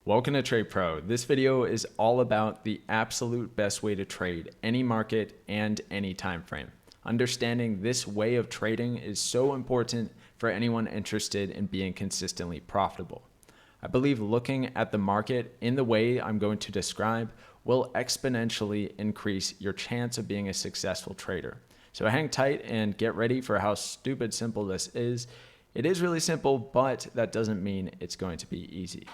Welcome to Trade Pro. This video is all about the absolute best way to trade any market and any time frame. Understanding this way of trading is so important for anyone interested in being consistently profitable. I believe looking at the market in the way I'm going to describe will exponentially increase your chance of being a successful trader. So hang tight and get ready for how stupid simple this is. It is really simple, but that doesn't mean it's going to be easy.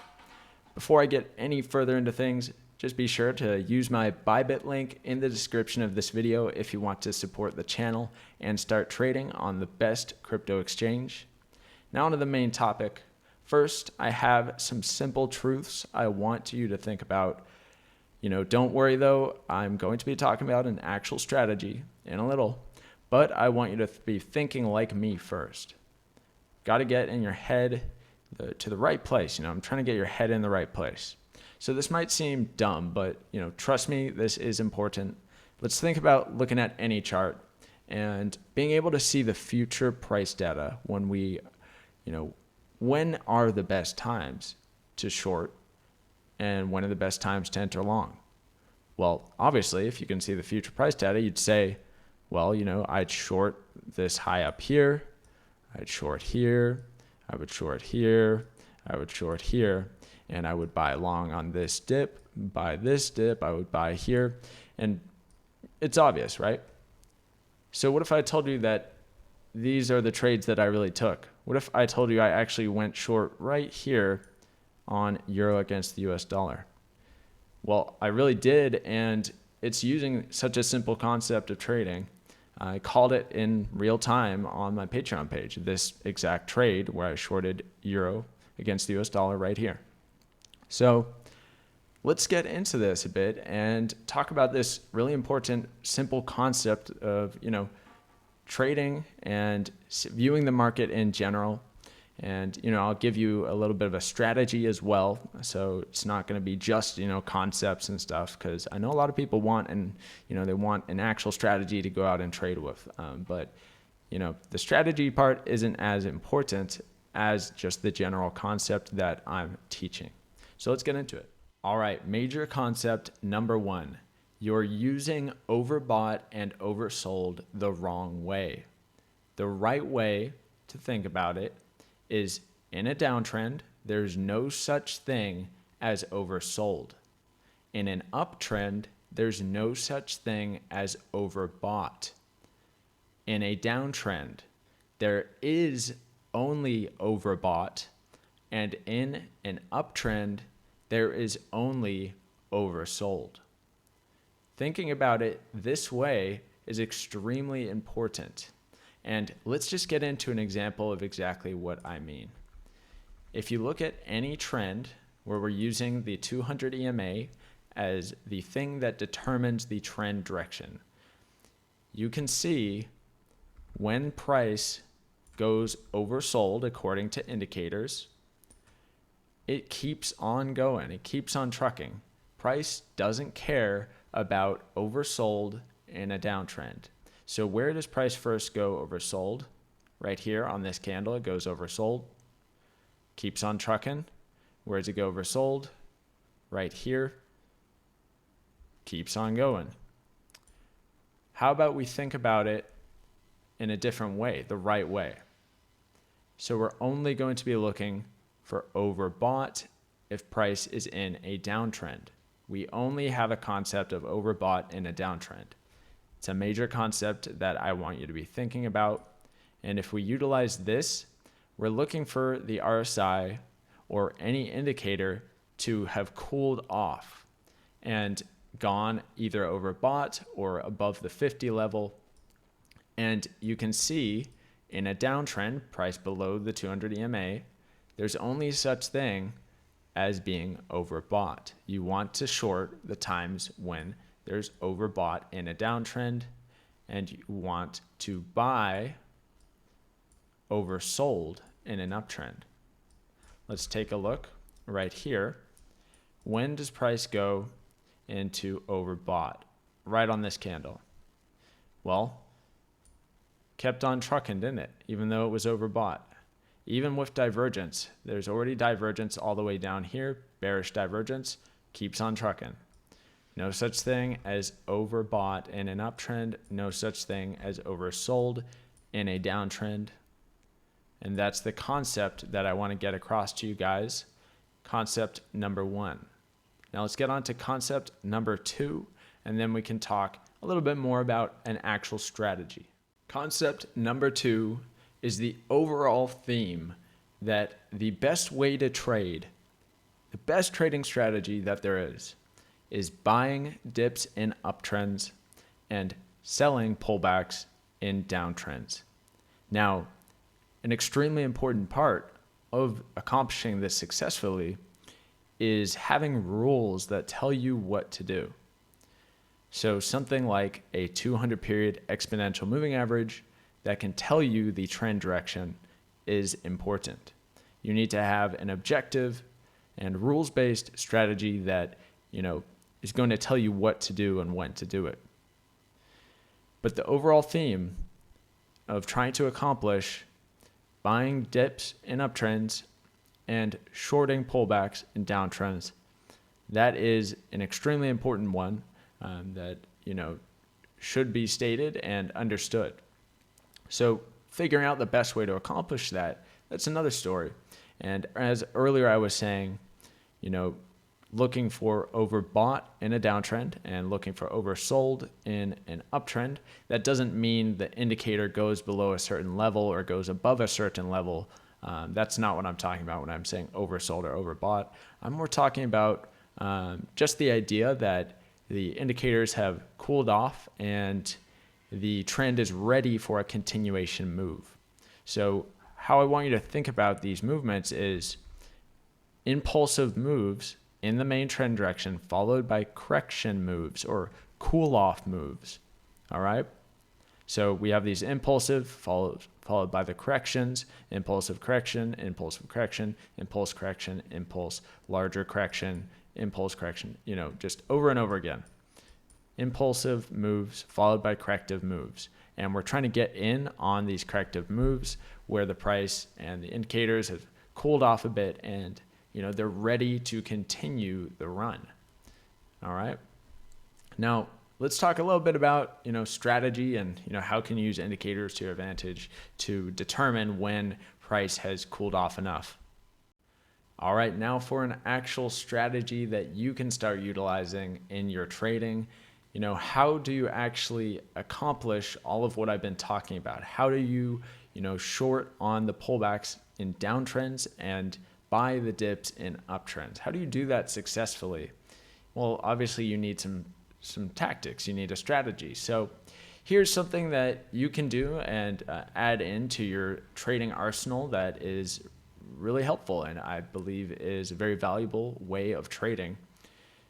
Before I get any further into things, just be sure to use my Bybit link in the description of this video if you want to support the channel and start trading on the best crypto exchange. Now onto the main topic. First, I have some simple truths I want you to think about. Don't worry though, I'm going to be talking about an actual strategy in a little, but I want you to be thinking like me first. Got to get in your head to the right place. I'm trying to get your head in the right place. So this might seem dumb, but trust me, this is important. Let's think about looking at any chart and being able to see the future price data when are the best times to short and when are the best times to enter long. Well, obviously, if you can see the future price data, you'd say, well, I'd short this high up here, I'd short here, I would short here, I would short here, and I would buy long on this dip, buy this dip, I would buy here, and it's obvious, right? So what if I told you that these are the trades that I really took? What if I told you I actually went short right here on euro against the US dollar? Well, I really did, and it's using such a simple concept of trading. I called it in real time on my Patreon page, this exact trade where I shorted euro against the US dollar right here. So let's get into this a bit and talk about this really important, simple concept of, trading and viewing the market in general. And, I'll give you a little bit of a strategy as well. So it's not going to be just, concepts and stuff, because I know a lot of people want, they want an actual strategy to go out and trade with. But the strategy part isn't as important as just the general concept that I'm teaching. So let's get into it. All right. Major concept number one, you're using overbought and oversold the wrong way. The right way to think about it is in a downtrend, there's no such thing as oversold. In an uptrend, there's no such thing as overbought. In a downtrend, there is only overbought, and in an uptrend, there is only oversold. Thinking about it this way is extremely important. And let's just get into an example of exactly what I mean. If you look at any trend where we're using the 200 EMA as the thing that determines the trend direction, you can see when price goes oversold according to indicators, it keeps on going, it keeps on trucking. Price doesn't care about oversold in a downtrend. So where does price first go oversold? Right here on this candle, it goes oversold. Keeps on trucking. Where does it go oversold? Right here. Keeps on going. How about we think about it in a different way, the right way? So we're only going to be looking for overbought if price is in a downtrend. We only have a concept of overbought in a downtrend. It's a major concept that I want you to be thinking about. And if we utilize this, we're looking for the RSI or any indicator to have cooled off and gone either overbought or above the 50 level. And you can see in a downtrend, price below the 200 EMA, there's only such thing as being overbought. You want to short the times when there's overbought in a downtrend, and you want to buy oversold in an uptrend. Let's take a look right here. When does price go into overbought? Right on this candle. Well, kept on trucking, didn't it? Even though it was overbought. Even with divergence, there's already divergence all the way down here, bearish divergence, keeps on trucking. No such thing as overbought in an uptrend. No such thing as oversold in a downtrend. And that's the concept that I want to get across to you guys. Concept number 1. Now let's get on to concept number 2, and then we can talk a little bit more about an actual strategy. Concept number 2 is the overall theme that the best way to trade, the best trading strategy that there is buying dips in uptrends and selling pullbacks in downtrends. Now, an extremely important part of accomplishing this successfully is having rules that tell you what to do. So something like a 200 period exponential moving average that can tell you the trend direction is important. You need to have an objective and rules-based strategy that, is going to tell you what to do and when to do it. But the overall theme of trying to accomplish buying dips in uptrends and shorting pullbacks in downtrends, that is an extremely important one that should be stated and understood. So figuring out the best way to accomplish that's another story. And as earlier I was saying, looking for overbought in a downtrend and looking for oversold in an uptrend, that doesn't mean the indicator goes below a certain level or goes above a certain level. That's not what I'm talking about when I'm saying oversold or overbought. I'm more talking about just the idea that the indicators have cooled off and the trend is ready for a continuation move. So how I want you to think about these movements is impulsive moves in the main trend direction followed by correction moves or cool off moves. All right. So we have these impulsive followed by the corrections, impulsive correction, impulsive correction, impulse correction, impulse, larger correction, impulse correction, just over and over again. Impulsive moves followed by corrective moves. And we're trying to get in on these corrective moves where the price and the indicators have cooled off a bit and they're ready to continue the run. All right. Now, let's talk a little bit about, strategy and, how can you use indicators to your advantage to determine when price has cooled off enough. All right. Now for an actual strategy that you can start utilizing in your trading. How do you actually accomplish all of what I've been talking about? How do you, short on the pullbacks in downtrends and buy the dips in uptrends? How do you do that successfully? Well, obviously you need some tactics. You need a strategy. So here's something that you can do and add into your trading arsenal that is really helpful and I believe is a very valuable way of trading.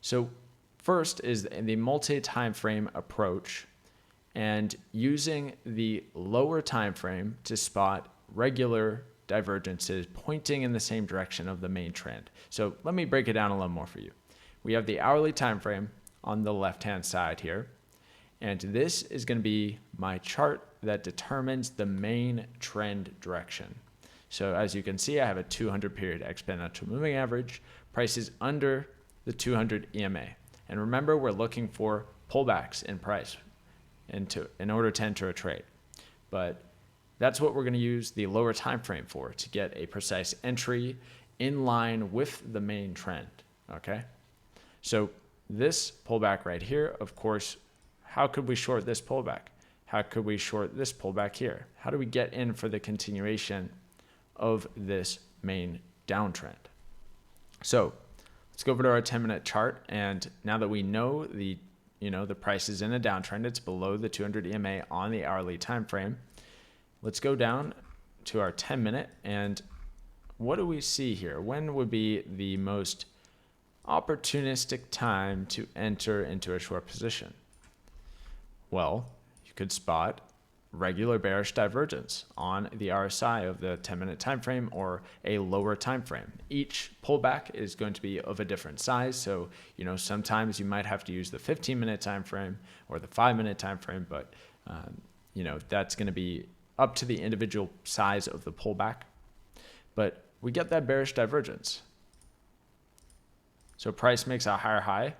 So first is the multi-time frame approach and using the lower time frame to spot regular divergences pointing in the same direction of the main trend. So let me break it down a little more for you. We have the hourly time frame on the left-hand side here, and this is going to be my chart that determines the main trend direction. So as you can see, I have a 200 period exponential moving average. Price is under the 200 EMA. And remember, we're looking for pullbacks in price in order to enter a trade. But that's what we're going to use the lower time frame for, to get a precise entry in line with the main trend. Okay. So this pullback right here, of course, how could we short this pullback? How could we short this pullback here? How do we get in for the continuation of this main downtrend? So let's go over to our 10-minute chart. And now that we know the price is in a downtrend, it's below the 200 EMA on the hourly time frame. Let's go down to our 10-minute, and what do we see here? When would be the most opportunistic time to enter into a short position? Well, you could spot regular bearish divergence on the RSI of the 10-minute time frame or a lower time frame. Each pullback is going to be of a different size, so sometimes you might have to use the 15-minute time frame or the 5-minute time frame, but that's going to be up to the individual size of the pullback. But we get that bearish divergence. So price makes a higher high,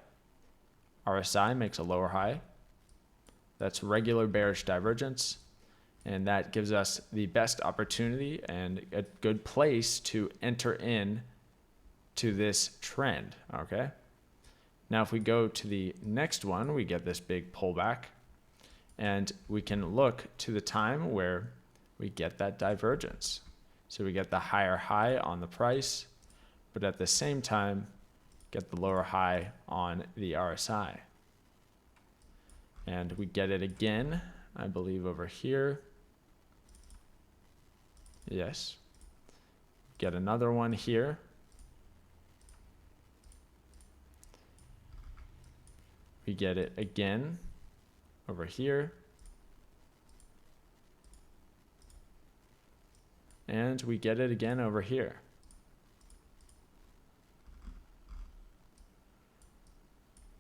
RSI makes a lower high. That's regular bearish divergence. And that gives us the best opportunity and a good place to enter in to this trend, okay? Now, if we go to the next one, we get this big pullback, and we can look to the time where we get that divergence. So we get the higher high on the price, but at the same time, get the lower high on the RSI. And we get it again, I believe, over here. Yes. Get another one here. We get it again over here. And we get it again over here.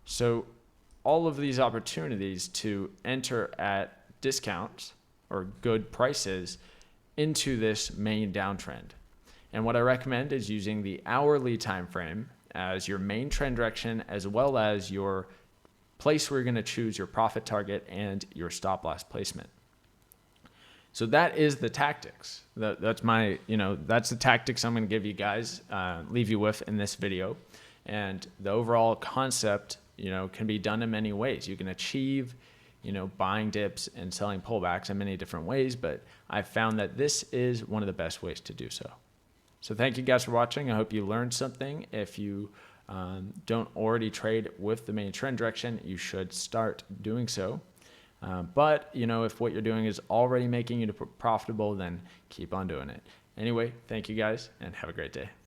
So all of these opportunities to enter at discounts or good prices into this main downtrend. And what I recommend is using the hourly time frame as your main trend direction, as well as your place where you're going to choose your profit target and your stop loss placement. So that is the tactics. That's the tactics I'm going to give you guys, leave you with in this video. And the overall concept, can be done in many ways. You can achieve, buying dips and selling pullbacks in many different ways, but I found that this is one of the best ways to do so. So thank you guys for watching. I hope you learned something. If you don't already trade with the main trend direction, you should start doing so. But if what you're doing is already making you profitable, then keep on doing it. Anyway, thank you guys and have a great day.